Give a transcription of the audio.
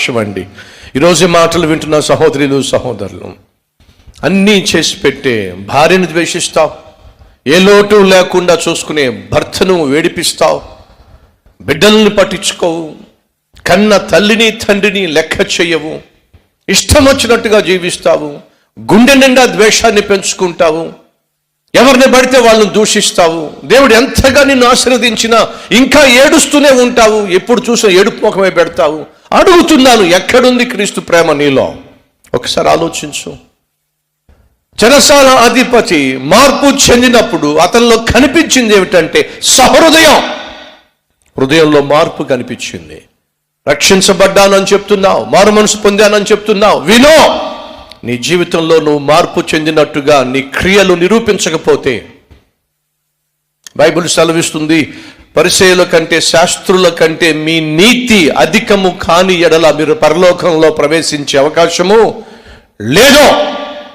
సాక్ష్యం అండి. ఈరోజు మాటలు వింటున్న సహోదరులు సహోదరులు, అన్నీ చేసి పెట్టే భార్యను ద్వేషిస్తావు, ఏ లోటు లేకుండా చూసుకునే భర్తను వేడిపిస్తావు, బిడ్డలను పట్టించుకోవు, కన్న తల్లిని తండ్రిని లెక్క చెయ్యవు, ఇష్టం వచ్చినట్టుగా జీవిస్తావు, గుండె నిండా ద్వేషాన్ని పెంచుకుంటావు, ఎవరిని పడితే వాళ్ళని దూషిస్తావు, దేవుడు ఎంతగా నిన్ను ఆశీర్వదించినా ఇంకా ఏడుస్తూనే ఉంటావు, ఎప్పుడు చూసినా ఏడుపు ముఖమే పెడతావు. అడుగుతున్నాను, ఎక్కడుంది క్రీస్తు ప్రేమ నీలో? ఒకసారి ఆలోచించు. చెరసాల అధిపతి మార్పు చెందినప్పుడు అతనిలో కనిపించింది ఏమిటంటే సహృదయం. హృదయంలో మార్పు కనిపించింది. రక్షించబడ్డానని చెప్తున్నావు, మారు మనసు పొందానని చెప్తున్నావు, వినో, నీ జీవితంలో నువ్వు మార్పు చెందినట్టుగా నీ క్రియలు నిరూపించకపోతే, బైబిల్ సెలవిస్తుంది, పరిసయ్యుల కంటే శాస్త్రుల కంటే మీ నీతి అధికము కాని ఎడల మీరు పరలోకంలో ప్రవేశించే అవకాశము లేదు.